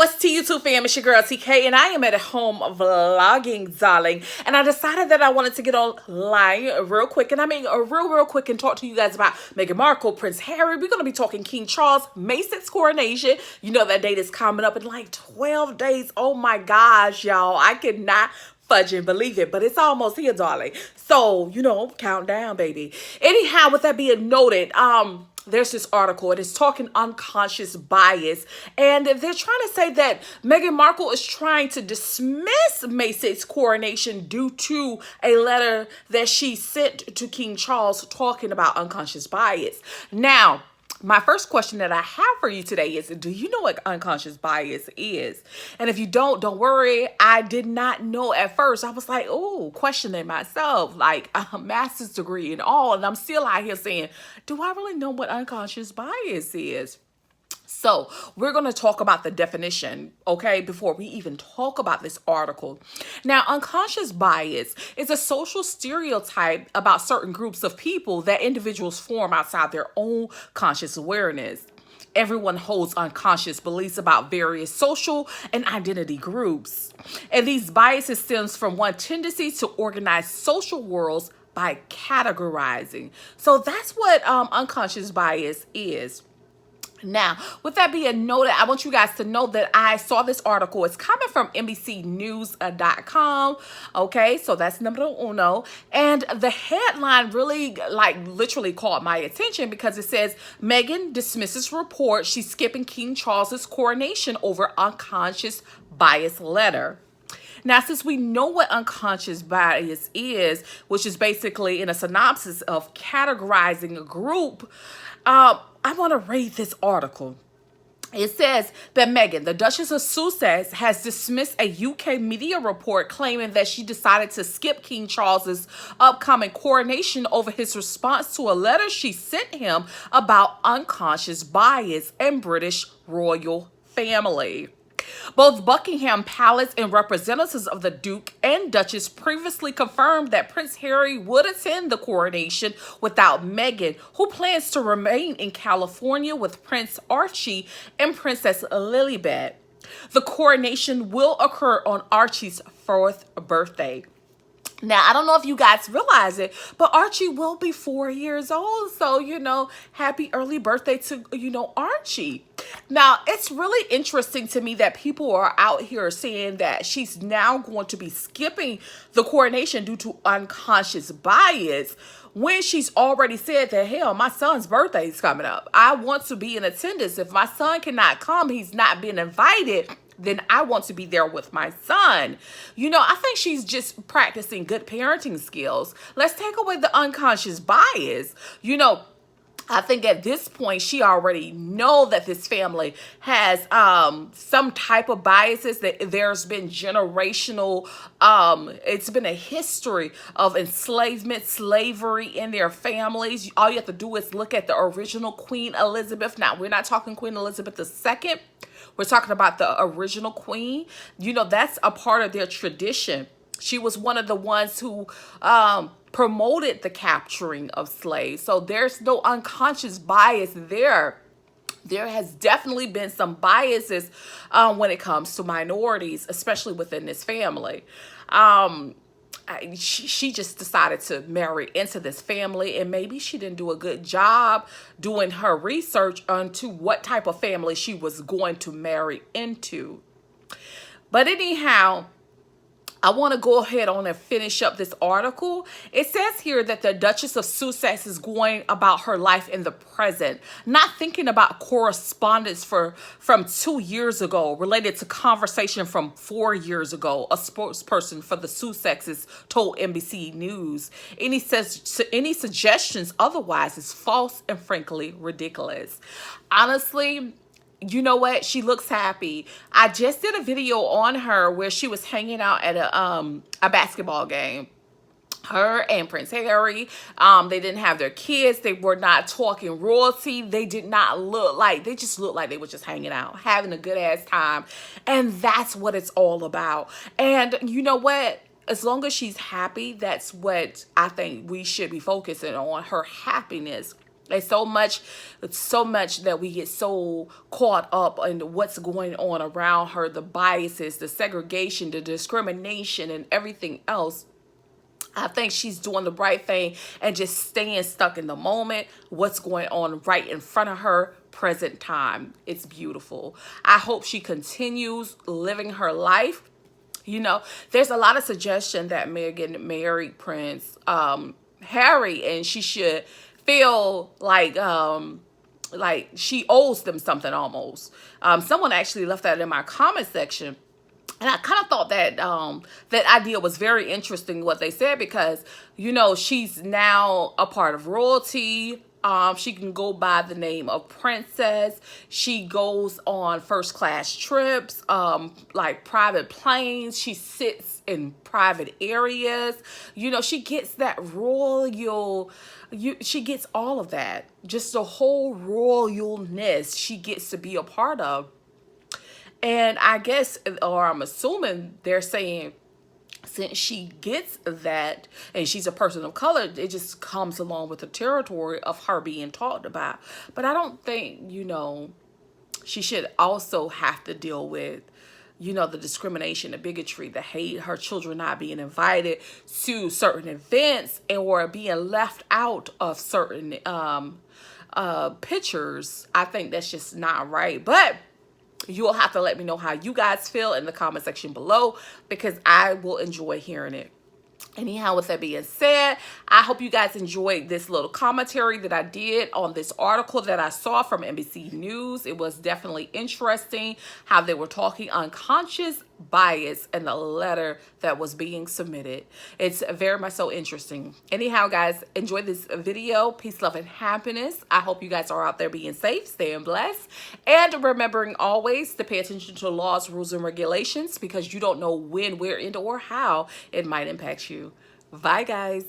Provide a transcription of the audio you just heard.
What's to YouTube fam? It's your girl TK, and I am at home vlogging, darling. And I decided that I wanted to get online real quick, and I mean real quick, and talk to you guys about Meghan Markle, Prince Harry. We're gonna be talking King Charles, May 6th coronation. You know that date is coming up in like 12 days. Oh my gosh, y'all! I cannot fudge and believe it, but it's almost here, darling. So count down, baby. Anyhow, with that being noted, there's this article. It is talking unconscious bias, and they're trying to say that Meghan Markle is trying to dismiss May 6th coronation due to a letter that she sent to King Charles talking about unconscious bias. Now, my first question that I have for you today is, do you know what unconscious bias is? And if you don't worry. I did not know at first. I was like, oh, questioning myself, like a master's degree and all. And I'm still out here saying, do I really know what unconscious bias is? So we're going to talk about the definition, okay, before we even talk about this article. Now, unconscious bias is a social stereotype about certain groups of people that individuals form outside their own conscious awareness. Everyone holds unconscious beliefs about various social and identity groups. And these biases stems from one tendency to organize social worlds by categorizing. So that's what unconscious bias is. Now, with that being noted, I want you guys to know that I saw this article. It's coming from NBCnews.com. Okay, so that's number uno. And the headline really, literally caught my attention because it says, Meghan dismisses report she's skipping King Charles's coronation over unconscious bias letter. Now, since we know what unconscious bias is, which is basically in a synopsis of categorizing a group, I want to read this article. It says that Meghan, the Duchess of Sussex, has dismissed a UK media report claiming that she decided to skip King Charles's upcoming coronation over his response to a letter she sent him about unconscious bias and British royal family. Both Buckingham Palace and representatives of the Duke and Duchess previously confirmed that Prince Harry would attend the coronation without Meghan, who plans to remain in California with Prince Archie and Princess Lilibet. The coronation will occur on Archie's 4th birthday. Now, I don't know if you guys realize it, but Archie will be 4 years old. So, happy early birthday to, Archie. Now, it's really interesting to me that people are out here saying that she's now going to be skipping the coronation due to unconscious bias when she's already said that, hell, my son's birthday is coming up. I want to be in attendance. If my son cannot come, he's not being invited, then I want to be there with my son. I think she's just practicing good parenting skills. Let's take away the unconscious bias. I think at this point, she already know that this family has some type of biases, that there's been generational, it's been a history of enslavement, slavery in their families. All you have to do is look at the original Queen Elizabeth. Now, we're not talking Queen Elizabeth II. We're talking about the original queen. That's a part of their tradition. She was one of the ones who promoted the capturing of slaves. So there's no unconscious bias there. There has definitely been some biases when it comes to minorities, especially within this family. She just decided to marry into this family, and maybe she didn't do a good job doing her research onto what type of family she was going to marry into. But anyhow, I want to go ahead on and finish up this article. It says here that the Duchess of Sussex is going about her life in the present, not thinking about correspondence from 2 years ago related to conversation from 4 years ago. A spokesperson for the Sussexes told NBC News. Any suggestions otherwise is false and frankly ridiculous. Honestly, you know what? She looks happy. I just did a video on her where she was hanging out at a basketball game. Her and Prince Harry, they didn't have their kids. They were not talking royalty. They did not look like, they just looked like they were just hanging out, having a good ass time. And that's what it's all about. And you know what? As long as she's happy, that's what I think we should be focusing on, her happiness. It's so much that we get so caught up in what's going on around her, the biases, the segregation, the discrimination, and everything else. I think she's doing the right thing and just staying stuck in the moment, what's going on right in front of her, present time. It's beautiful. I hope she continues living her life. You know, there's a lot of suggestion that Meghan married Prince Harry, and she should feel like she owes them something almost. Someone actually left that in my comment section. And I kind of thought that that idea was very interesting what they said, because, you know, she's now a part of royalty. She can go by the name of Princess. She goes on first class trips, like private planes. She sits in private areas. You know, she gets that royal, she gets all of that. Just the whole royalness she gets to be a part of. And I guess, or I'm assuming they're saying, since she gets that and she's a person of color, it just comes along with the territory of her being talked about. But I don't think, you know, she should also have to deal with, you know, the discrimination, the bigotry, the hate, her children not being invited to certain events or being left out of certain pictures. I think that's just not right. But you'll have to let me know how you guys feel in the comment section below, because I will enjoy hearing it. Anyhow, with that being said, I hope you guys enjoyed this little commentary that I did on this article that I saw from NBC News. It was definitely interesting how they were talking unconscious bias in the letter that was being submitted. It's very much so interesting. Anyhow, guys, enjoy this video. Peace, love, and happiness. I hope you guys are out there being safe, staying blessed, and remembering always to pay attention to laws, rules, and regulations, because you don't know when, where, and or how it might impact you. Bye, guys.